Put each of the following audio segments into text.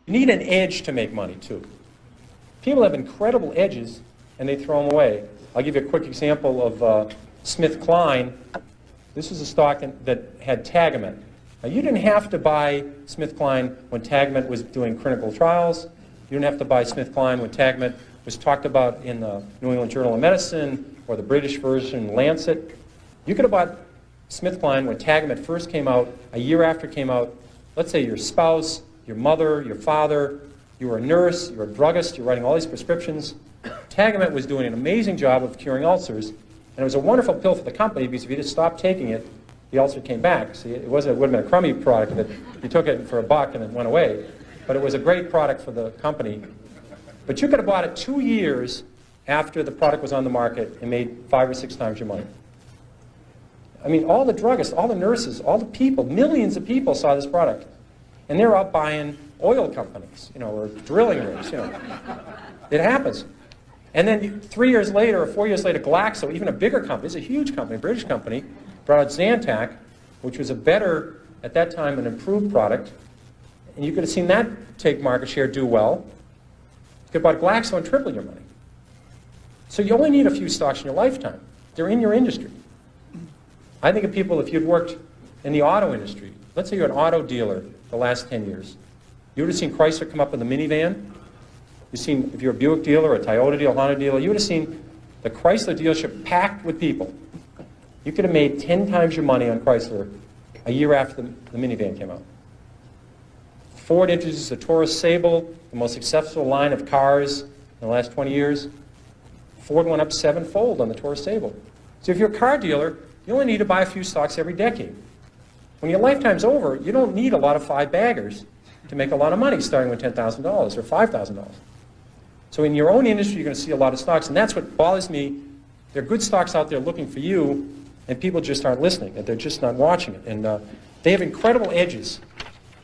You need an edge to make money, too. People have incredible edges, and they throw them away. I'll give you a quick example of SmithKline. This is a stock that had Tagamet. Now, you didn't have to buy SmithKline when Tagamet was doing clinical trials. You didn't have to buy SmithKline when Tagamet was talked about in the New England Journal of Medicine or the British version, Lancet. You could have bought SmithKline when Tagamet first came out, a year after it came out. Let's say your spouse, your mother, your father, you were a nurse, you were a druggist, you're writing all these prescriptions. Tagamet was doing an amazing job of curing ulcers, and it was a wonderful pill for the company because if you just stopped taking it, the ulcer came back. See, it would have been a crummy product that you took it for $1 and it went away, but it was a great product for the company. But you could have bought it 2 years after the product was on the market and made 5 or 6 times your money. I mean, all the druggists, all the nurses, all the people, millions of people saw this product. And they're out buying oil companies, or drilling rigs, It happens. And then 3 years later or 4 years later, Glaxo, even a bigger company, it's a huge company, a British company, brought out Zantac, which was a better, at that time, an improved product. And you could have seen that take market share, do well. You could have bought Glaxo and triple your money. So you only need a few stocks in your lifetime. They're in your industry. I think of people, if you'd worked in the auto industry, let's say you're an auto dealer the last 10 years, you would have seen Chrysler come up in the minivan. You've seen, if you're a Buick dealer, a Toyota dealer, a Honda dealer, you would have seen the Chrysler dealership packed with people. You could have made 10 times your money on Chrysler a year after the minivan came out. Ford introduced the Taurus Sable, the most successful line of cars in the last 20 years. Ford went up 7-fold on the Taurus Sable. So if you're a car dealer, you only need to buy a few stocks every decade. When your lifetime's over, you don't need a lot of 5-baggers to make a lot of money starting with $10,000 or $5,000. So in your own industry, you're going to see a lot of stocks, and that's what bothers me. There are good stocks out there looking for you, and people just aren't listening, and they're just not watching it. And they have incredible edges.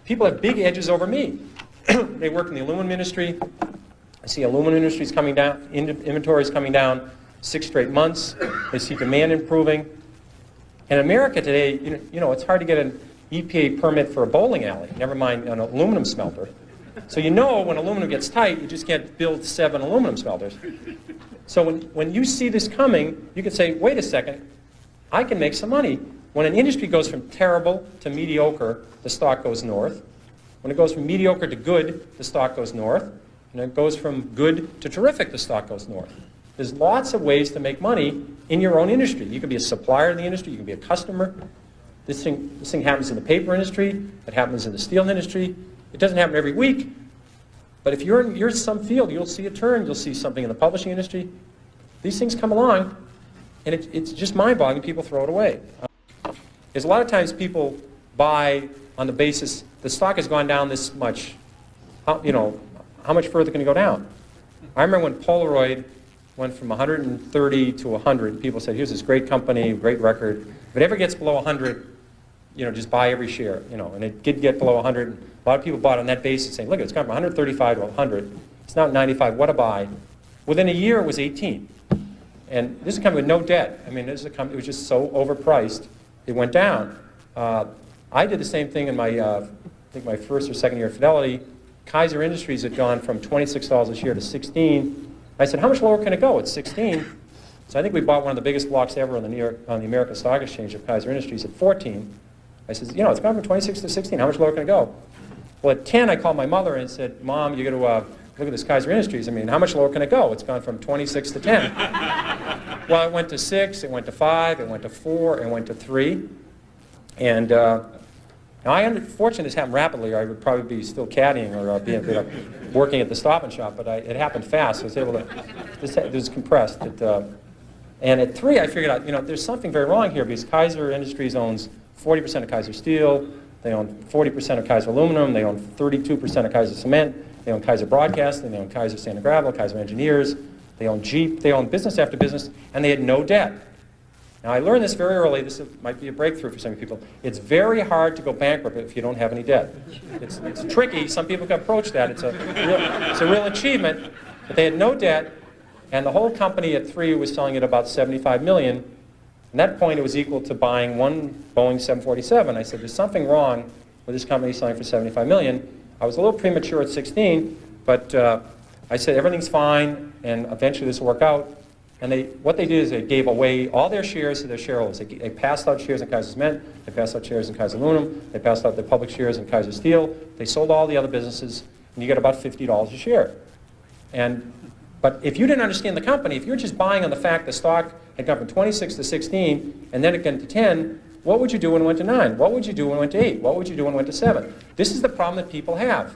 People have big edges over me. They work in the aluminum industry. I see aluminum industries coming down, inventories coming down 6 straight months. They see demand improving. In America today, it's hard to get an EPA permit for a bowling alley, never mind an aluminum smelter. So when aluminum gets tight, you just can't build 7 aluminum smelters. So when you see this coming, you can say, wait a second, I can make some money. When an industry goes from terrible to mediocre, the stock goes north. When it goes from mediocre to good, the stock goes north. And it goes from good to terrific, the stock goes north. There's lots of ways to make money in your own industry. You can be a supplier in the industry. You can be a customer. This thing happens in the paper industry. It happens in the steel industry. It doesn't happen every week. But if you're in some field, you'll see a turn. You'll see something in the publishing industry. These things come along, and it's just mind-boggling. People throw it away. There's a lot of times people buy on the basis the stock has gone down this much. How much further can it go down? I remember when Polaroid went from 130 to 100. People said, here's this great company, great record. If it ever gets below 100, just buy every share. And it did get below 100. A lot of people bought on that basis, saying, look, it's gone from 135 to 100. It's now 95. What a buy. Within a year, it was 18. And this is a company with no debt. I mean, this is a company that was just so overpriced, it went down. I did the same thing in my, I think my first or second year at Fidelity. Kaiser Industries had gone from $26 a share to 16. I said, how much lower can it go? It's 16. So I think we bought one of the biggest blocks ever on the American Stock Exchange of Kaiser Industries at 14. I said, it's gone from 26 to 16. How much lower can it go? Well, at 10, I called my mother and said, Mom, you got to look at this Kaiser Industries. I mean, how much lower can it go? It's gone from 26 to 10. Well, it went to 6, it went to 5, it went to 4, it went to 3. And now, fortunately, this happened rapidly, or I would probably be still caddying or working at the Stop and Shop, but it happened fast. So I was able to, it was compressed. And at 3, I figured out, there's something very wrong here because Kaiser Industries owns 40% of Kaiser Steel, they own 40% of Kaiser Aluminum, they own 32% of Kaiser Cement, they own Kaiser Broadcasting, they own Kaiser Sand and Gravel, Kaiser Engineers, they own Jeep, they own business after business, and they had no debt. Now, I learned this very early. This might be a breakthrough for some people. It's very hard to go bankrupt if you don't have any debt. It's tricky. Some people can approach that. It's a real achievement. But they had no debt, and the whole company at 3 was selling at about $75 million. At that point, it was equal to buying one Boeing 747. I said, there's something wrong with this company selling for $75 million. I was a little premature at 16, but I said everything's fine, and eventually this will work out. And what they did is they gave away all their shares to their shareholders. They passed out shares in Kaiser Cement, they passed out shares in Kaiser Aluminum, they passed out their public shares in Kaiser Steel, they sold all the other businesses, and you get about $50 a share. But if you didn't understand the company, if you're just buying on the fact the stock had gone from 26 to 16, and then it went to 10, what would you do when it went to 9? What would you do when it went to 8? What would you do when it went to 7? This is the problem that people have,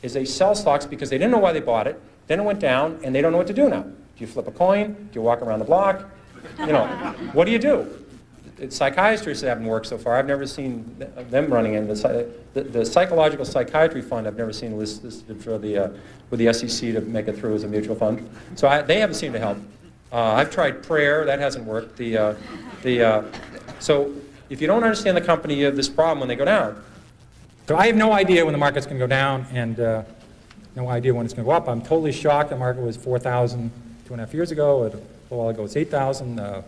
is they sell stocks because they didn't know why they bought it, then it went down, and they don't know what to do now. Do you flip a coin? Do you walk around the block? You know, what do? Psychiatrists haven't worked so far. I've never seen them running in. The Psychological Psychiatry Fund I've never seen listed for with the SEC to make it through as a mutual fund. So they haven't seemed to help. I've tried prayer. That hasn't worked. So if you don't understand the company, you have this problem when they go down. So I have no idea when the market's going to go down, and no idea when it's going to go up. I'm totally shocked. The market was 4,000 2.5 years ago. A little while ago, it's 8,000. I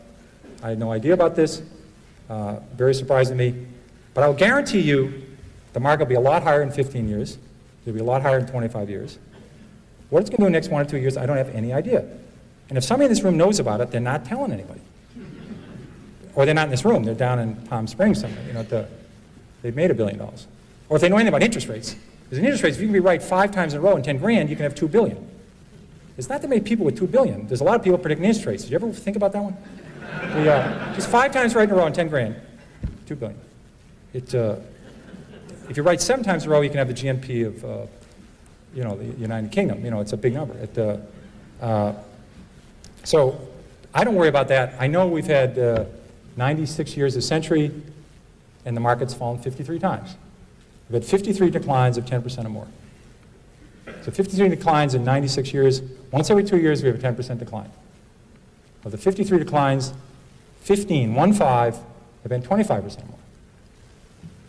had no idea about this. Very surprising to me. But I'll guarantee you the market will be a lot higher in 15 years. It'll be a lot higher in 25 years. What it's going to do in the next 1 or 2 years, I don't have any idea. And if somebody in this room knows about it, they're not telling anybody. Or they're not in this room. They're down in Palm Springs somewhere. You know, they've made $1 billion. Or if they know anything about interest rates. Because in interest rates, if you can be right 5 times in a row and 10 grand, you can have $2 billion. It's not that many people with $2 billion. There's a lot of people predicting interest rates. Did you ever think about that one? Just 5 times right in a row and 10 grand, $2 billion. If you write 7 times in a row, you can have the GNP of, the United Kingdom. You know, it's a big number. So I don't worry about that. I know we've had 96 years of century, and the market's fallen 53 times. We've had 53 declines of 10% or more. So 53 declines in 96 years. Once every 2 years, we have a 10% decline. Of the 53 declines, 15 have been 25% or more.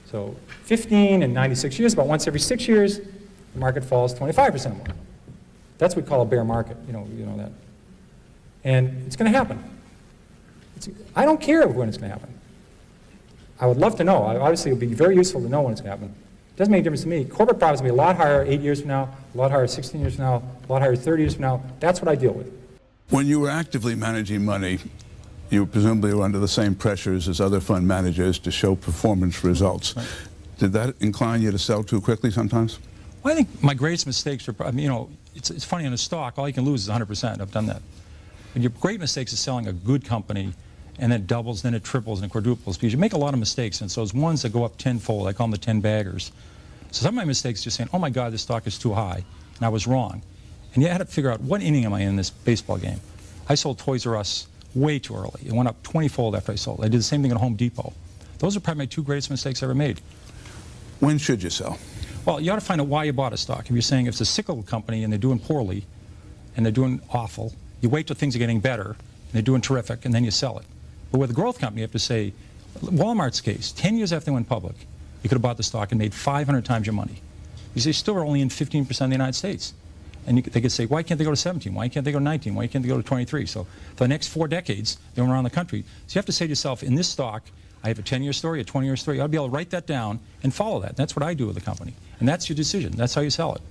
So 15 in 96 years, about once every 6 years, the market falls 25% or more. That's what we call a bear market, you know that. And it's going to happen. I don't care when it's going to happen. I would love to know. Obviously, it would be very useful to know when it's going to happen. It doesn't make a difference to me. Corporate profits will be a lot higher 8 years from now, a lot higher 16 years from now, a lot higher 30 years from now. That's what I deal with. When you were actively managing money, you presumably were under the same pressures as other fund managers to show performance results. Right. Did that incline you to sell too quickly sometimes? Well, I think my greatest mistakes were, it's funny, in a stock, all you can lose is 100%. I've done that. And your great mistakes is selling a good company, and then it doubles, then it triples, and it quadruples, because you make a lot of mistakes, and so those ones that go up tenfold, I call them the 10 baggers. So some of my mistakes are just saying, oh my God, this stock is too high, and I was wrong. And you had to figure out, what inning am I in this baseball game? I sold Toys R Us way too early. It went up 20-fold after I sold. I did the same thing at Home Depot. Those are probably my 2 greatest mistakes I ever made. When should you sell? Well, you ought to find out why you bought a stock. If you're saying it's a cyclical company and they're doing poorly, and they're doing awful, you wait till things are getting better, and they're doing terrific, and then you sell it. But with a growth company, you have to say, Walmart's case, 10 years after they went public, you could have bought the stock and made 500 times your money. Because they still are only in 15% of the United States. And they could say, why can't they go to 17? Why can't they go to 19? Why can't they go to 23? So for the next 4 decades, they went around the country. So you have to say to yourself, in this stock, I have a 10-year story, a 20-year story. You ought to be able to write that down and follow that. That's what I do with the company. And that's your decision. That's how you sell it.